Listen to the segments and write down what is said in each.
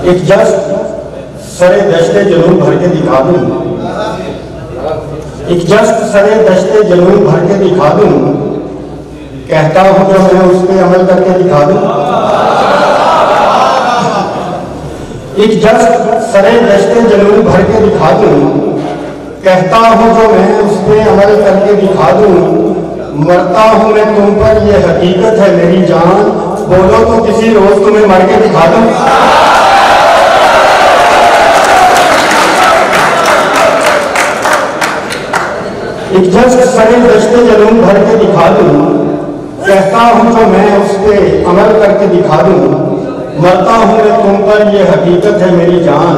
ایک جست سرے دشتے جنون بھر کے دکھا دوں، ایک جست سرے دشتے جنون بھر کے دکھا دوں، کہتا ہوں جو میں اس پہ عمل کر کے دکھا دوں۔ ایک جست سرے دشتے جنون بھر کے دکھا دوں، کہتا ہوں جو میں اس پہ عمل کر کے دکھا دوں، مرتا ہوں میں تم پر یہ حقیقت ہے میری جان، بولو تو کسی روز تمہیں مر کے دکھا دوں۔ ایک جست سرے دشتے جنون بھر کے دکھا دوں، کہتا ہوں جو میں اس پہ عمل کر کے دکھا دوں، مرتا ہوں میں تم پر یہ حقیقت ہے میری جان،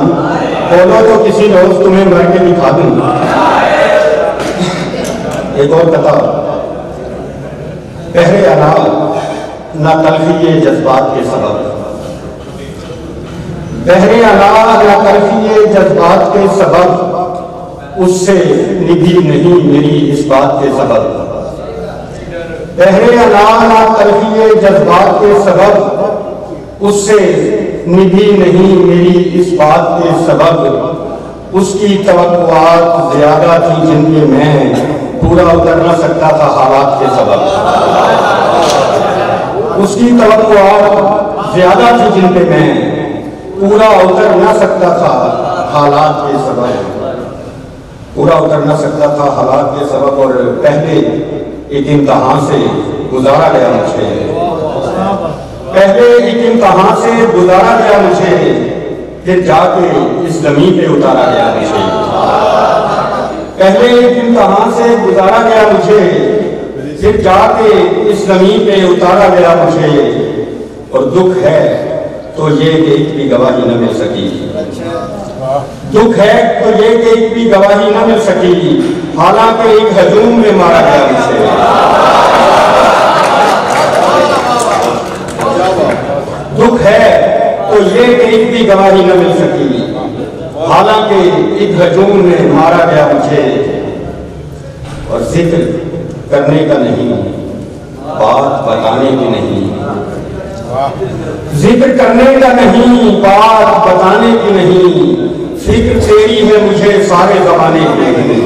بولو تو کسی روز تمہیں مر کے دکھا دوں۔ ایک اور قطع، بحر انال نہ تلخی جذبات کے سبب، بحر انال نہ تلخی جذبات کے سبب، اس سے نبھی نہیں میری اس بات کے سبب، بحر انال نہ تلخی جذبات کے سبب، اس سے نبھی نہیں میری اس بات کے سبب، اس کی توقعات زیادہ تھی جن کے میں پورا اتر نہ سکتا تھا حالات کے سبب، اس کی توقعات زیادہ تھی جن پہ میں پورا اتر نہ سکتا تھا حالات کے سبب، پورا اتر نہ سکتا تھا حالات کے سبب۔ اور پہلے ایک امتحان سے گزارا گیا مجھے، پہلے ایک امتحان سے گزارا گیا مجھے، پھر جا کے اس زمین پہ اتارا گیا مجھے، پہلے ایک امتحان سے گزارا گیا مجھے، پھر جا کے اس زمین پہ اتارا گیا مجھے، اور دکھ ہے تو یہ کہ ایک بھی گواہی نہ مل سکی، دکھ ہے تو یہ کہ ایک بھی گواہی نہ مل سکی، حالانکہ ایک ہجوم میں مارا گیا مجھے، دکھ ہے تو یہ کہ ایک بھی گواہی نہ مل سکی، حالانکہ ایک ہجوم میں مارا گیا مجھے، اور ذکر کرنے کا نہیں بات بتانے کی نہیں، ذکر کرنے کا نہیں بات بتانے کی نہیں، فکر تیری ہے مجھے سارے زمانے کی نہیں،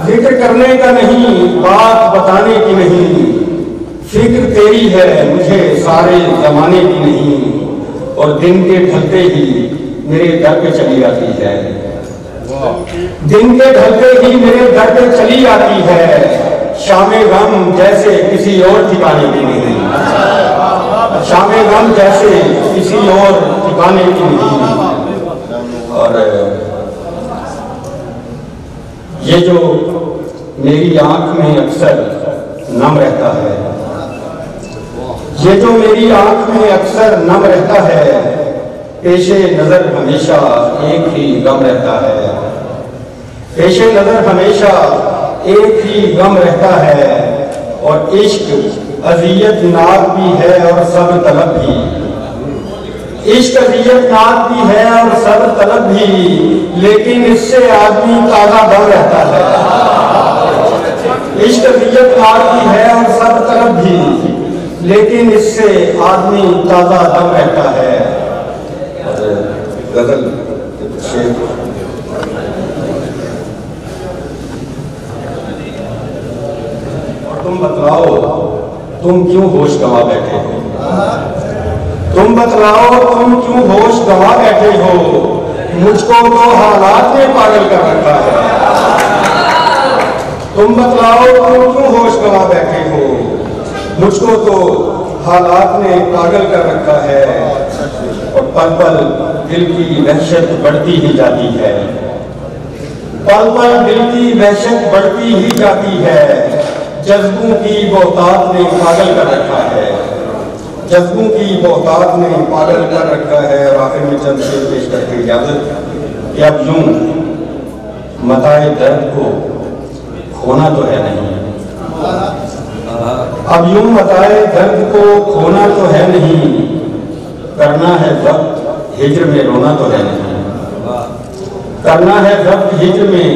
ذکر کرنے کا نہیں بات بتانے کی نہیں، فکر تیری ہے مجھے سارے زمانے کی نہیں، اور دن کے ڈھلتے ہی میرے در پہ چلی آتی ہے، دن کے ڈھلتے ہی میرے در پہ چلی آتی ہے، شام غم جیسے کسی اور ٹھکانے کی نہیں، شام غم جیسے کسی اور ٹھکانے کی نہیں۔ اور یہ جو میری آنکھ میں اکثر نم رہتا ہے، یہ جو میری آنکھ میں اکثر نم رہتا ہے، پیش نظر ہمیشہ ایک ہی غم رہتا ہے، پیش نظر ہمیشہ ایک ہی غم رہتا ہے، اور عشق اذیت ناک بھی ہے اور صبر طلب بھی، عشق اذیت ناک بھی ہے اور صبر طلب بھی، لیکن اس سے آدمی تازہ دم رہتا ہے، عشق اذیت ناک بھی ہے اور صبر طلب بھی، لیکن اس سے آدمی تازہ دم رہتا ہے۔ غزل اور تم بتلاؤ تم کیوں ہوش گنوا بیٹھے ہو، تم بتلاؤ تم کیوں ہوش گنوا بیٹھے ہو، مجھ کو تو حالات نے پاگل کر رکھا ہے، تم بتلاؤ تم کیوں ہوش گنوا بیٹھے ہو، مجھ کو تو حالات نے پاگل کر رکھا ہے، اور پل پل دل کی وحشت بڑھتی ہی جاتی ہے، پل پل دل کی وحشت بڑھتی ہی جاتی ہے، جذبوں کی بہتات نے پاگل کر رکھا ہے، جذبوں کی بہتات نے پاگل کر رکھا ہے۔ اور آخر میں چند شعر پیش کر کے اجازت کہ اب یوں متاع درد کو کھونا تو ہے نہیں، اب یوں متاع درد کو کھونا تو ہے نہیں، کرنا ہے ضبط ہجر میں رونا تو ہے نہیں، کرنا ہے ضبط ہجر میں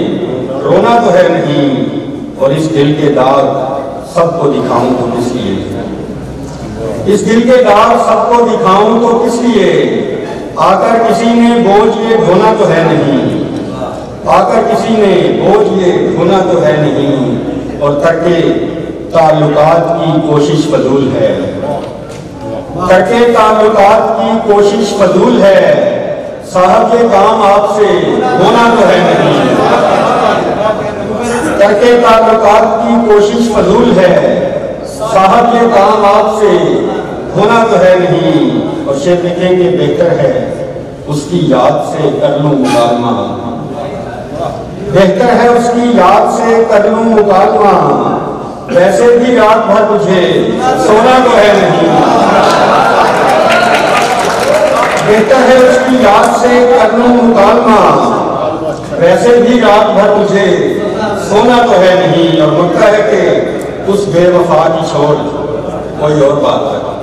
رونا تو ہے نہیں، اور اس دل کے داغ سب کو دکھاؤں تو کس لیے، اس دل کے داغ سب کو دکھاؤں تو کس لیے، آ کر کسی نے بوجھ یہ ڈھونا تو ہے نہیں، آ کر کسی نے بوجھ یہ ڈھونا تو ہے نہیں، اور ترک تعلقات کی کوشش فضول ہے، ترک تعلقات کی کوشش فضول ہے، صاحب یہ کام آپ سے ہونا تو ہے نہیں، ترک تعلقات کی کوشش فضول ہے، صاحب یہ کام آپ سے ہونا تو ہے نہیں، اور شعر لکھیں کہ بہتر ہے اس کی یاد سے کر لوں مکالمہ، بہتر ہے اس کی یاد سے کر لوں مکالمہ، ویسے بھی رات بھر مجھے سونا تو ہے نہیں، بہتر ہے اس کی یاد سے کر لوں مکالمہ، ویسے بھی رات بھر مجھے سونا تو ہے نہیں، اور مکہ ہے کہ اس بے وفا کی چھوڑ کوئی اور بات کر،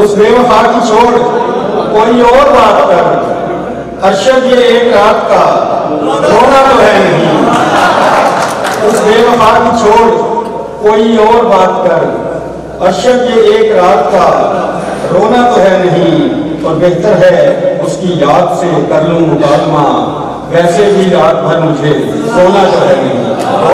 اس بے وفا کی چھوڑ کوئی اور بات کر، ارشد یہ ایک رات کا رونا تو ہے نہیں، اس بے وفا کی چھوڑ کوئی اور بات کر، ارشد یہ ایک رات کا رونا تو ہے نہیں، اور بہتر ہے اس کی یاد سے کر لوں مکالمہ، ویسے بھی رات بھر مجھے سونا تو ہے نہیں۔